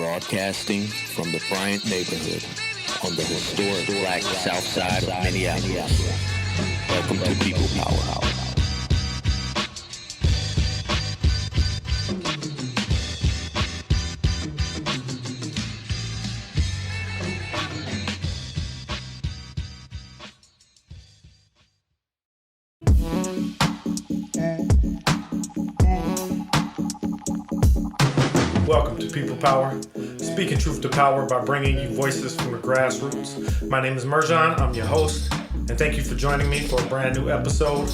Broadcasting from the Bryant neighborhood on the historic Black South Side of Minneapolis. Welcome to People Power. Welcome to People Power, speaking truth to power by bringing you voices from the grassroots. My name is Merjan, I'm your host, and thank you for joining me for a brand new episode.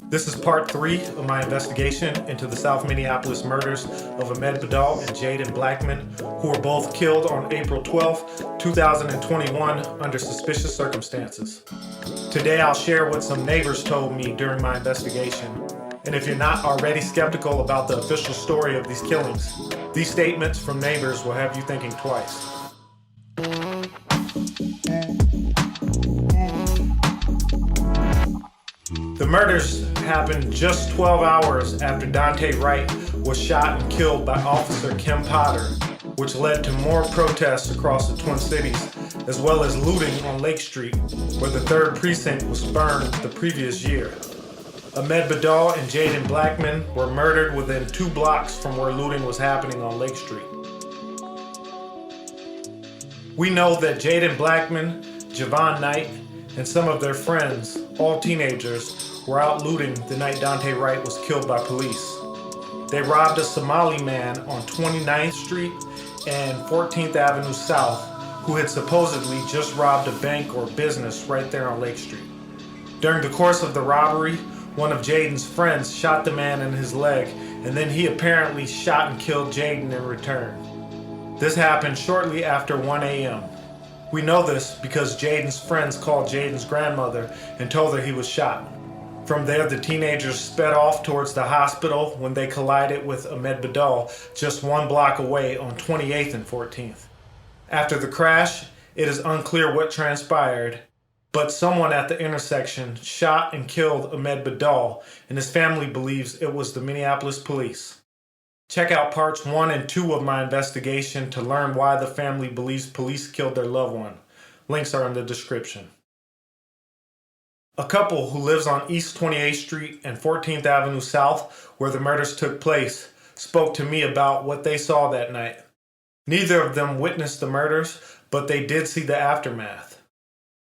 This is part 3 of my investigation into the South Minneapolis murders of Ahmed Badal and Jaden Blackmon, who were both killed on April 12, 2021 under suspicious circumstances. Today I'll share what some neighbors told me during my investigation. And if you're not already skeptical about the official story of these killings, these statements from neighbors will have you thinking twice. The murders happened just 12 hours after Daunte Wright was shot and killed by Officer Kim Potter, which led to more protests across the Twin Cities, as well as looting on Lake Street, where the 3rd precinct was burned the previous year. Ahmed Badal and Jaden Blackmon were murdered within 2 blocks from where looting was happening on Lake Street. We know that Jaden Blackmon, Javon Knight, and some of their friends, all teenagers, were out looting the night Daunte Wright was killed by police. They robbed a Somali man on 29th Street and 14th Avenue South, who had supposedly just robbed a bank or business right there on Lake Street. During the course of the robbery, one of Jaden's friends shot the man in his leg, and then he apparently shot and killed Jaden in return. This happened shortly after 1 a.m. We know this because Jaden's friends called Jaden's grandmother and told her he was shot. From there, the teenagers sped off towards the hospital when they collided with Ahmed Badal just 1 block away on 28th and 14th. After the crash, it is unclear what transpired, but someone at the intersection shot and killed Ahmed Badal, and his family believes it was the Minneapolis police. Check out parts 1 and 2 of my investigation to learn why the family believes police killed their loved one. Links are in the description. A couple who lives on East 28th Street and 14th Avenue South, where the murders took place, spoke to me about what they saw that night. Neither of them witnessed the murders, but they did see the aftermath.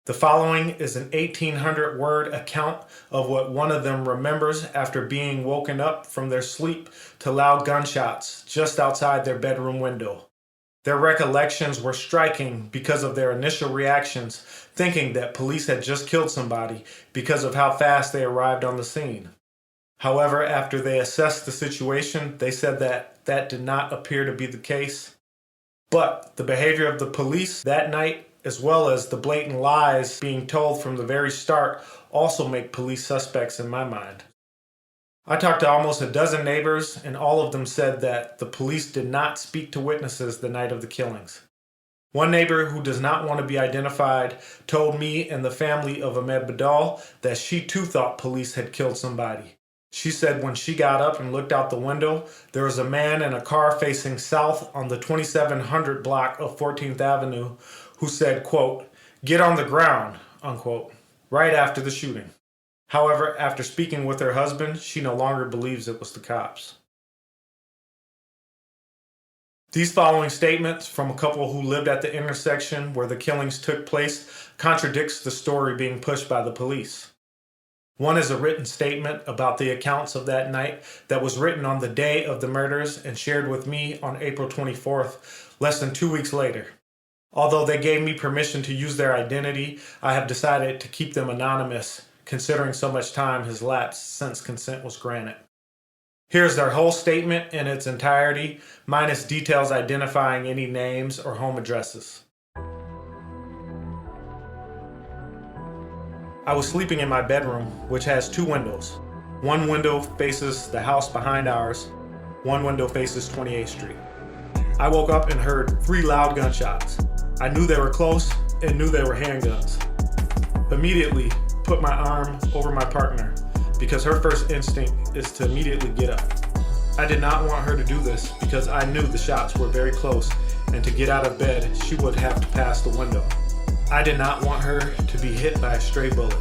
The following is an 1,800-word account of what one of them remembers after being woken up from their sleep to loud gunshots just outside their bedroom window. Their recollections were striking because of their initial reactions, thinking that police had just killed somebody because of how fast they arrived on the scene. However, after they assessed the situation, they said that did not appear to be the case. But the behavior of the police that night, as well as the blatant lies being told from the very start, also make police suspects in my mind. I talked to almost a dozen neighbors, and all of them said that the police did not speak to witnesses the night of the killings. One neighbor who does not want to be identified told me and the family of Ahmed Badal that she too thought police had killed somebody. She said when she got up and looked out the window, there was a man in a car facing south on the 2700 block of 14th Avenue who said, quote, "Get on the ground," unquote, right after the shooting. However, after speaking with her husband, she no longer believes it was the cops. These following statements from a couple who lived at the intersection where the killings took place contradicts the story being pushed by the police. One is a written statement about the accounts of that night that was written on the day of the murders and shared with me on April 24th, less than 2 weeks later. Although they gave me permission to use their identity, I have decided to keep them anonymous, considering so much time has lapsed since consent was granted. Here's their whole statement in its entirety, minus details identifying any names or home addresses. I was sleeping in my bedroom, which has 2 windows. One window faces the house behind ours, one window faces 28th Street. I woke up and heard 3 loud gunshots. I knew they were close and knew they were handguns. Immediately, put my arm over my partner because her first instinct is to immediately get up. I did not want her to do this because I knew the shots were very close, and to get out of bed, she would have to pass the window. I did not want her to be hit by a stray bullet.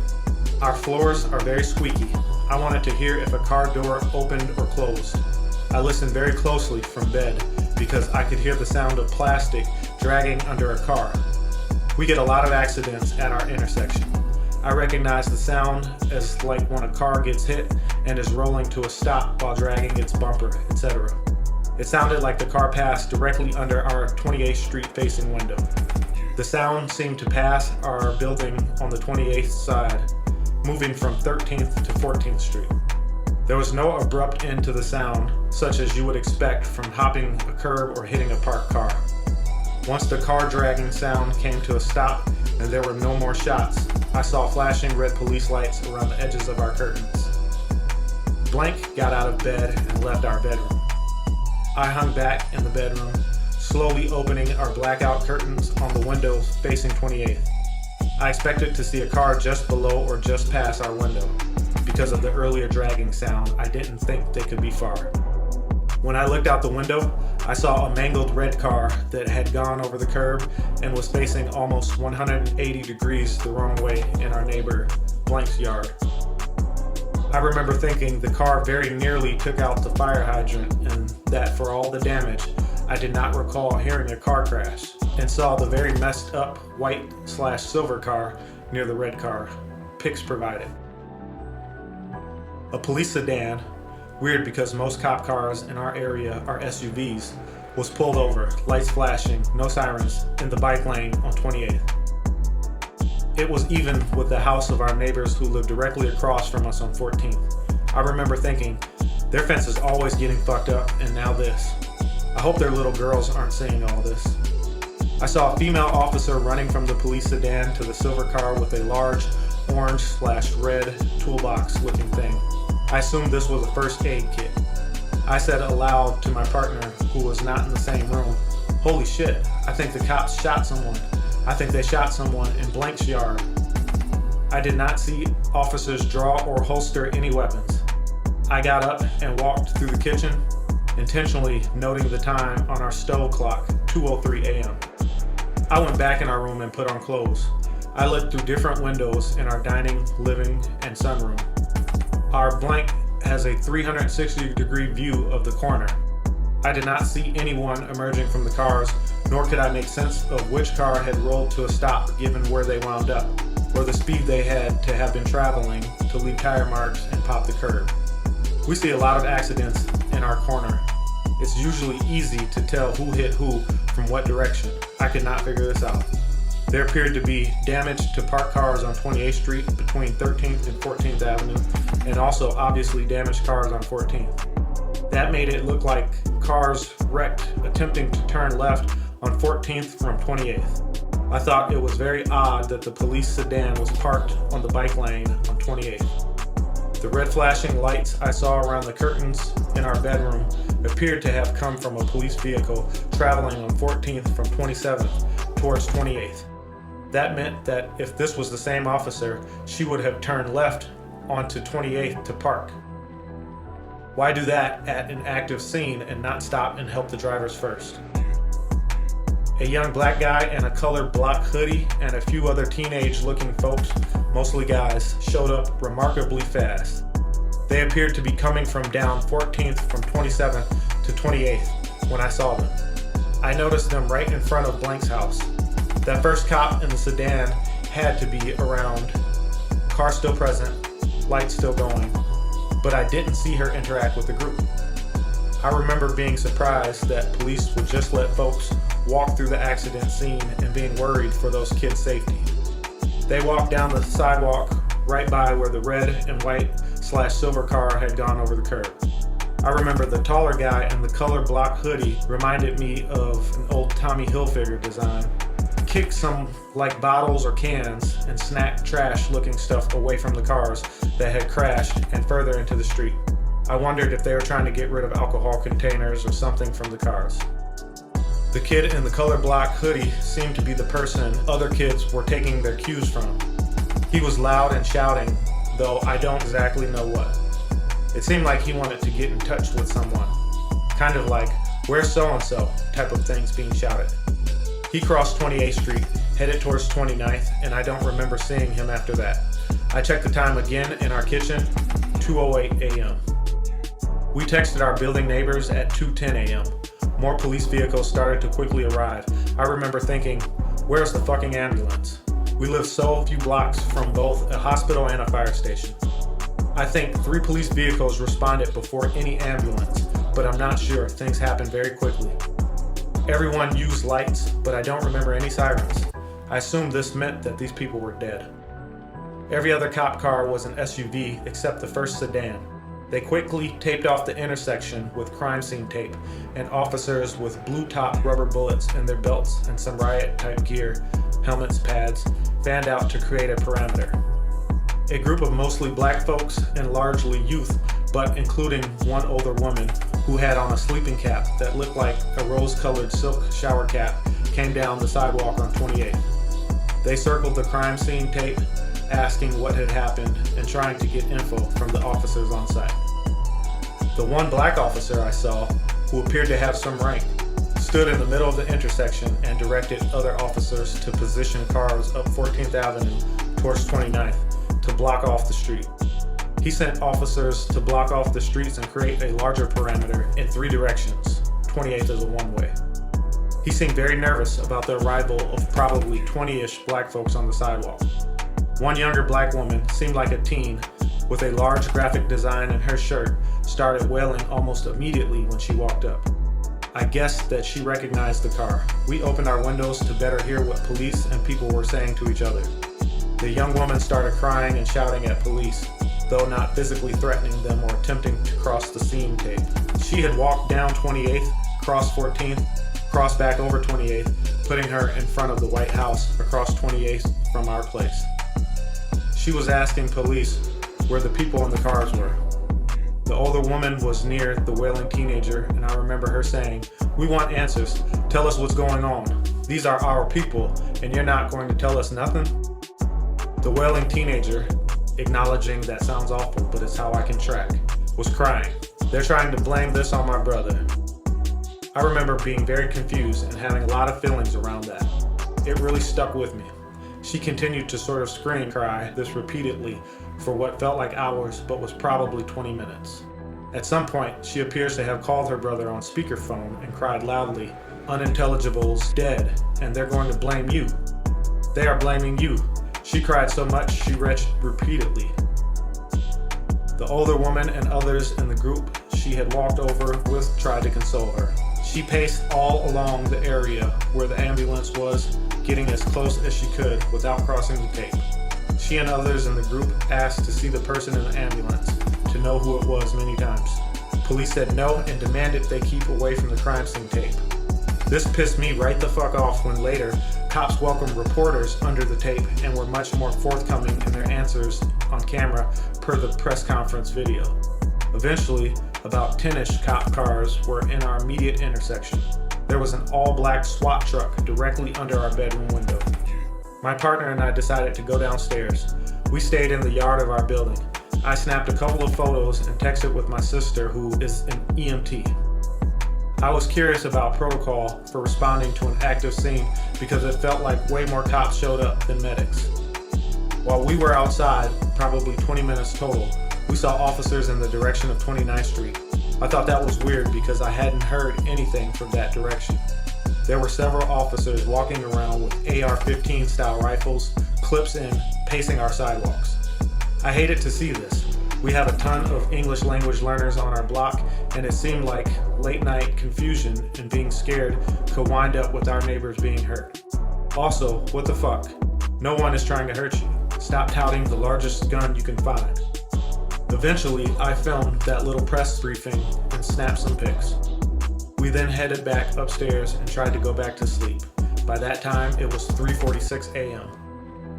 Our floors are very squeaky. I wanted to hear if a car door opened or closed. I listened very closely from bed because I could hear the sound of plastic dragging under a car. We get a lot of accidents at our intersection. I recognize the sound as like when a car gets hit and is rolling to a stop while dragging its bumper, etc. It sounded like the car passed directly under our 28th Street facing window. The sound seemed to pass our building on the 28th side, moving from 13th to 14th Street. There was no abrupt end to the sound, such as you would expect from hopping a curb or hitting a parked car. Once the car dragging sound came to a stop and there were no more shots, I saw flashing red police lights around the edges of our curtains. Blank got out of bed and left our bedroom. I hung back in the bedroom, slowly opening our blackout curtains on the windows facing 28th. I expected to see a car just below or just past our window. Because of the earlier dragging sound, I didn't think they could be far. When I looked out the window, I saw a mangled red car that had gone over the curb and was facing almost 180 degrees the wrong way in our neighbor Blank's yard. I remember thinking the car very nearly took out the fire hydrant and that for all the damage, I did not recall hearing a car crash and saw the very messed up white/silver car near the red car. Pics provided. A police sedan, weird because most cop cars in our area are SUVs, was pulled over, lights flashing, no sirens, in the bike lane on 28th. It was even with the house of our neighbors who lived directly across from us on 14th. I remember thinking, their fence is always getting fucked up, and now this. I hope their little girls aren't seeing all this. I saw a female officer running from the police sedan to the silver car with a large orange/red toolbox looking thing. I assumed this was a first aid kit. I said aloud to my partner, who was not in the same room, "Holy shit, I think the cops shot someone. I think they shot someone in Blank's yard." I did not see officers draw or holster any weapons. I got up and walked through the kitchen, intentionally noting the time on our stove clock, 2:03 a.m. I went back in our room and put on clothes. I looked through different windows in our dining, living, and sunroom. Our Blank has a 360-degree view of the corner. I did not see anyone emerging from the cars, nor could I make sense of which car had rolled to a stop given where they wound up, or the speed they had to have been traveling to leave tire marks and pop the curb. We see a lot of accidents in our corner. It's usually easy to tell who hit who from what direction. I could not figure this out. There appeared to be damage to parked cars on 28th Street between 13th and 14th Avenue, and also obviously damaged cars on 14th. That made it look like cars wrecked attempting to turn left on 14th from 28th. I thought it was very odd that the police sedan was parked on the bike lane on 28th. The red flashing lights I saw around the curtains in our bedroom appeared to have come from a police vehicle traveling on 14th from 27th towards 28th. That meant that if this was the same officer, she would have turned left onto 28th to park. Why do that at an active scene and not stop and help the drivers first? A young black guy in a colored block hoodie and a few other teenage-looking folks, mostly guys, showed up remarkably fast. They appeared to be coming from down 14th from 27th to 28th when I saw them. I noticed them right in front of Blank's house. That first cop in the sedan had to be around, car still present, lights still going, but I didn't see her interact with the group. I remember being surprised that police would just let folks walk through the accident scene and being worried for those kids' safety. They walked down the sidewalk right by where the red and white/silver car had gone over the curb. I remember the taller guy in the color block hoodie reminded me of an old Tommy Hilfiger design. Kicked some like bottles or cans and snack trash looking stuff away from the cars that had crashed and further into the street. I wondered if they were trying to get rid of alcohol containers or something from the cars. The kid in the color block hoodie seemed to be the person other kids were taking their cues from. He was loud and shouting, though I don't exactly know what. It seemed like he wanted to get in touch with someone. Kind of like, "Where's so-and-so?" type of things being shouted. He crossed 28th Street, headed towards 29th, and I don't remember seeing him after that. I checked the time again in our kitchen, 2:08 a.m. We texted our building neighbors at 2:10 a.m. More police vehicles started to quickly arrive. I remember thinking, where's the fucking ambulance? We live so few blocks from both a hospital and a fire station. I think 3 police vehicles responded before any ambulance, but I'm not sure. Things happened very quickly. Everyone used lights, but I don't remember any sirens. I assumed this meant that these people were dead. Every other cop car was an SUV except the first sedan. They quickly taped off the intersection with crime scene tape, and officers with blue-top rubber bullets in their belts and some riot-type gear, helmets, pads, fanned out to create a perimeter. A group of mostly black folks and largely youth, but including one older woman who had on a sleeping cap that looked like a rose-colored silk shower cap, came down the sidewalk on 28th. They circled the crime scene tape, asking what had happened and trying to get info from the officers on site. The one black officer I saw, who appeared to have some rank, stood in the middle of the intersection and directed other officers to position cars up 14th Avenue towards 29th to block off the street. He sent officers to block off the streets and create a larger perimeter in 3 directions. 28th is a one-way. He seemed very nervous about the arrival of probably 20-ish black folks on the sidewalk. One younger black woman, seemed like a teen, with a large graphic design in her shirt, started wailing almost immediately when she walked up. I guessed that she recognized the car. We opened our windows to better hear what police and people were saying to each other. The young woman started crying and shouting at police, though not physically threatening them or attempting to cross the scene tape. She had walked down 28th, crossed 14th, crossed back over 28th, putting her in front of the White House across 28th from our place. She was asking police where the people in the cars were. The older woman was near the wailing teenager, and I remember her saying, "We want answers. Tell us what's going on. These are our people, and you're not going to tell us nothing?" The wailing teenager, acknowledging that sounds awful, but it's how I can track, was crying. "They're trying to blame this on my brother." I remember being very confused and having a lot of feelings around that. It really stuck with me. She continued to sort of scream, cry, this repeatedly for what felt like hours, but was probably 20 minutes. At some point, she appears to have called her brother on speakerphone and cried loudly, "Unintelligible's dead, and they're going to blame you. They are blaming you." She cried so much she retched repeatedly. The older woman and others in the group she had walked over with tried to console her. She paced all along the area where the ambulance was, getting as close as she could without crossing the tape. She and others in the group asked to see the person in the ambulance, to know who it was many times. Police said no and demanded they keep away from the crime scene tape. This pissed me right the fuck off when later, cops welcomed reporters under the tape and were much more forthcoming in their answers on camera per the press conference video. Eventually, about 10-ish cop cars were in our immediate intersection. There was an all-black SWAT truck directly under our bedroom window. My partner and I decided to go downstairs. We stayed in the yard of our building. I snapped a couple of photos and texted with my sister, who is an EMT. I was curious about protocol for responding to an active scene because it felt like way more cops showed up than medics. While we were outside, probably 20 minutes total, we saw officers in the direction of 29th Street. I thought that was weird because I hadn't heard anything from that direction. There were several officers walking around with AR-15 style rifles, clips in, pacing our sidewalks. I hated to see this. We have a ton of English language learners on our block, and it seemed like late night confusion and being scared could wind up with our neighbors being hurt. Also, what the fuck? No one is trying to hurt you. Stop touting the largest gun you can find. Eventually, I filmed that little press briefing and snapped some pics. We then headed back upstairs and tried to go back to sleep. By that time, it was 3:46 a.m.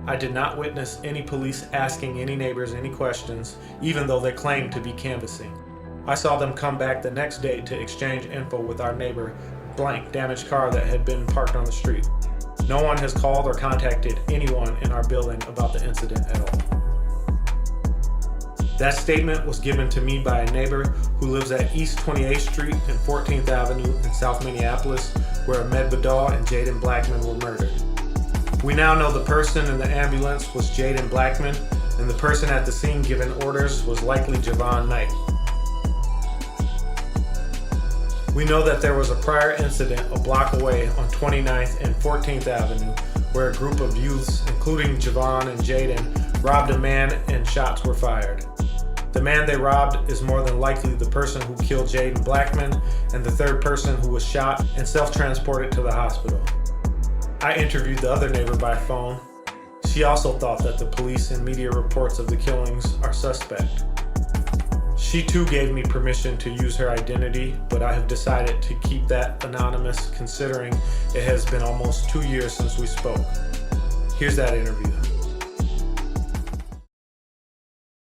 I did not witness any police asking any neighbors any questions, even though they claimed to be canvassing. I saw them come back the next day to exchange info with our neighbor, blank damaged car that had been parked on the street. No one has called or contacted anyone in our building about the incident at all. That statement was given to me by a neighbor who lives at East 28th Street and 14th Avenue in South Minneapolis, where Ahmed Badal and Jaden Blackman were murdered. We now know the person in the ambulance was Jaden Blackman, and the person at the scene giving orders was likely Javon Knight. We know that there was a prior incident a block away on 29th and 14th Avenue where a group of youths, including Javon and Jaden, robbed a man and shots were fired. The man they robbed is more than likely the person who killed Jaden Blackman and the third person who was shot and self-transported to the hospital. I interviewed the other neighbor by phone. She also thought that the police and media reports of the killings are suspect. She too gave me permission to use her identity, but I have decided to keep that anonymous considering it has been almost 2 years since we spoke. Here's that interview.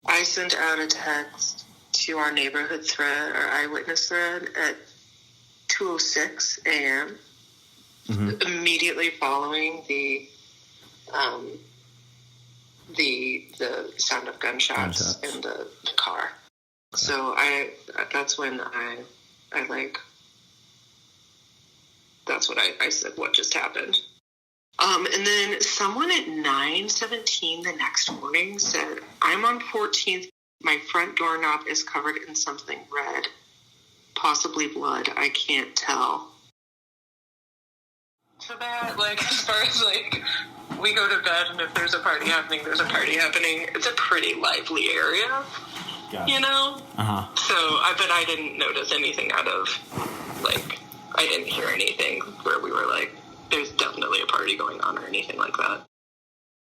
I sent out a text to our neighborhood thread, our eyewitness thread, at 2:06 a.m. Immediately following the sound of gunshots in the car. Okay. So that's when I that's what I said, what just happened. And then someone at 9:17 the next morning said, I'm on 14th. My front doorknob is covered in something red, possibly blood. I can't tell. So that, as far as, we go to bed, and if there's a party happening, there's a party happening. It's a pretty lively area, you know? Uh-huh. So, but I didn't notice anything out of, I didn't hear anything where we were there's definitely a party going on or anything like that.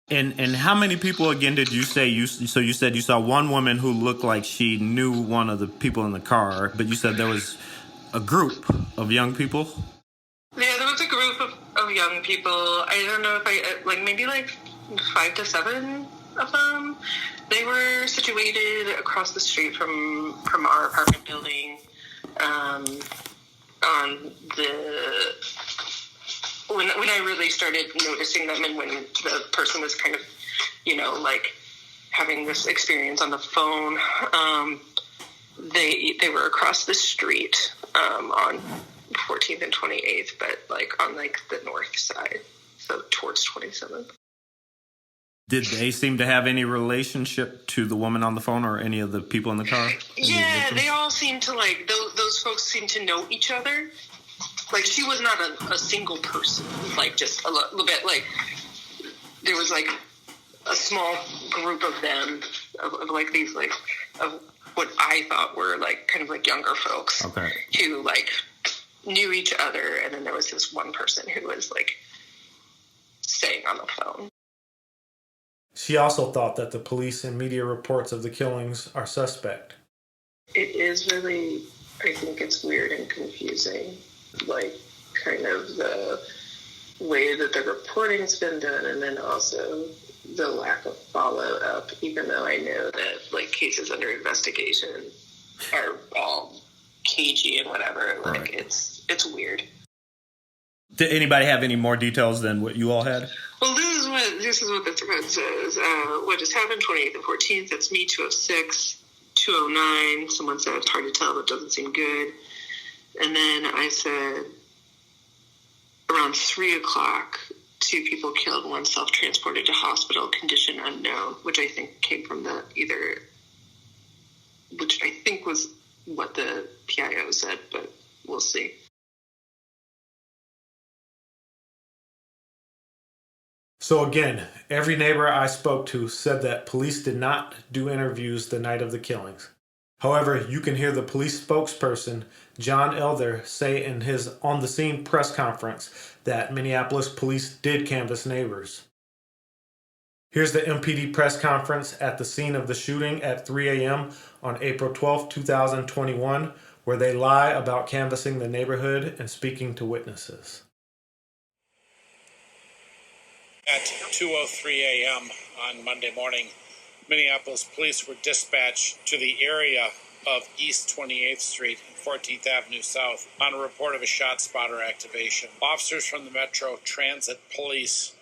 And how many people, again, did you say so you said you saw one woman who looked like she knew one of the people in the car, but you said there was a group of young people? Yeah, there was a group of young people. I don't know if maybe 5 to 7 of them. They were situated across the street from our apartment building, on the... When I really started noticing them, and when the person was kind of, having this experience on the phone, they were across the street on 14th and 28th, but on the north side, so towards 27th. Did they seem to have any relationship to the woman on the phone or any of the people in the car? Yeah, they all seemed to those folks seemed to know each other. She was not a single person, just a little bit, there was, a small group of them, of these, of what I thought were, kind of, younger folks. Okay. Who, knew each other, and then there was this one person who was, staying on the phone. She also thought that the police and media reports of the killings are suspect. It is really, I think it's weird and confusing. Kind of the way that the reporting's been done, and then also the lack of follow-up, even though I know that, cases under investigation are all cagey and whatever. Right. It's weird. Did anybody have any more details than what you all had? Well, this is what the thread says. What just happened, 28th and 14th, that's me, 2:06, 2:09. Someone said it's hard to tell, but doesn't seem good. And then I said, around 3 o'clock, 2 people killed, 1 self-transported to hospital, condition unknown, which I think came from which I think was what the PIO said, but we'll see. So again, every neighbor I spoke to said that police did not do interviews the night of the killings. However, you can hear the police spokesperson, John Elder, say in his on-the-scene press conference that Minneapolis police did canvass neighbors. Here's the MPD press conference at the scene of the shooting at 3 a.m. on April 12, 2021, where they lie about canvassing the neighborhood and speaking to witnesses. At 2:03 a.m. on Monday morning, Minneapolis police were dispatched to the area of East 28th Street and 14th Avenue South on a report of a shot spotter activation. Officers from the Metro Transit Police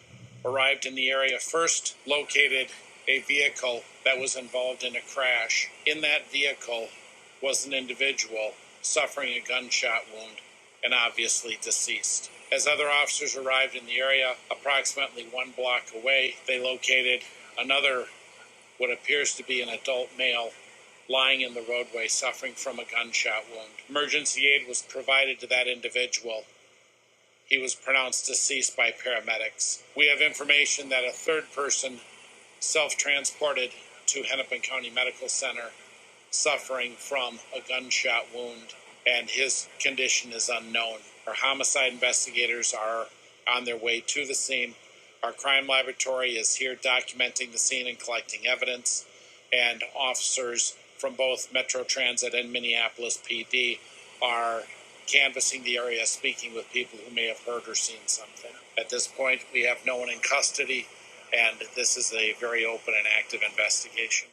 arrived in the area, first located a vehicle that was involved in a crash. In that vehicle was an individual suffering a gunshot wound and obviously deceased. As other officers arrived in the area, approximately 1 block away, they located another, what appears to be an adult male, lying in the roadway suffering from a gunshot wound. Emergency aid was provided to that individual. He was pronounced deceased by paramedics. We have information that a third person self-transported to Hennepin County Medical Center suffering from a gunshot wound, and his condition is unknown. Our homicide investigators are on their way to the scene. Our crime laboratory is here documenting the scene and collecting evidence, and officers from both Metro Transit and Minneapolis PD are canvassing the area, speaking with people who may have heard or seen something. At this point, we have no one in custody, and this is a very open and active investigation.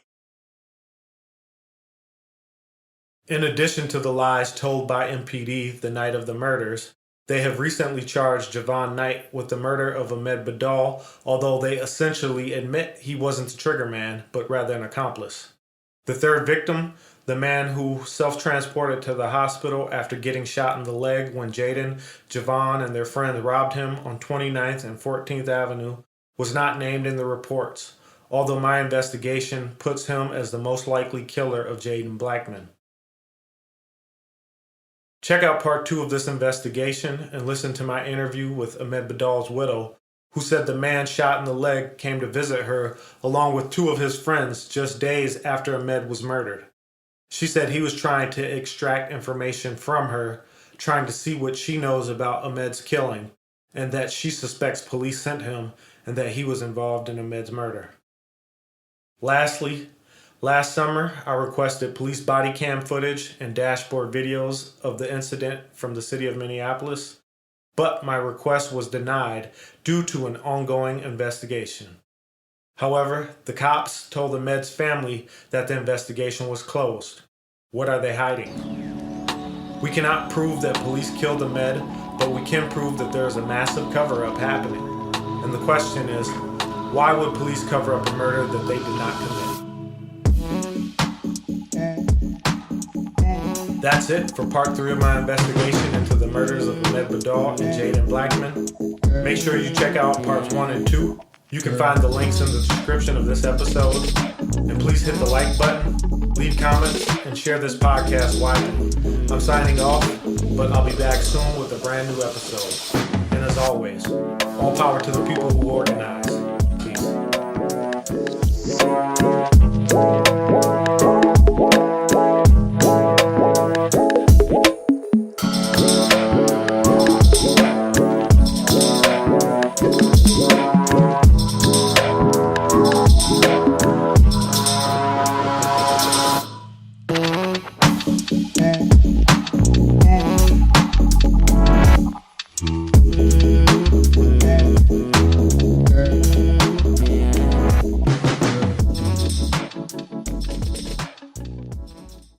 In addition to the lies told by MPD the night of the murders, they have recently charged Jauvin Knight with the murder of Ahmed Badal, although they essentially admit he wasn't the trigger man, but rather an accomplice. The third victim, the man who self-transported to the hospital after getting shot in the leg when Jaden, Jauvin, and their friend robbed him on 29th and 14th Avenue, was not named in the reports, although my investigation puts him as the most likely killer of Jaden Blackmon. Check out part 2 of this investigation and listen to my interview with Ahmed Badal's widow, who said the man shot in the leg came to visit her along with 2 of his friends just days after Ahmed was murdered. She said he was trying to extract information from her, trying to see what she knows about Ahmed's killing, and that she suspects police sent him and that he was involved in Ahmed's murder. Lastly, last summer, I requested police body cam footage and dashboard videos of the incident from the city of Minneapolis, but my request was denied due to an ongoing investigation. However, the cops told Ahmed's family that the investigation was closed. What are they hiding? We cannot prove that police killed Ahmed, but we can prove that there is a massive cover-up happening. And the question is, why would police cover up a murder that they did not commit? That's it for part 3 of my investigation into the murders of Ahmed Badal and Jaden Blackmon. Make sure you check out parts 1 and 2. You can find the links in the description of this episode. And please hit the like button, leave comments, and share this podcast widely. I'm signing off, but I'll be back soon with a brand new episode. And as always, all power to the people who organize. Peace.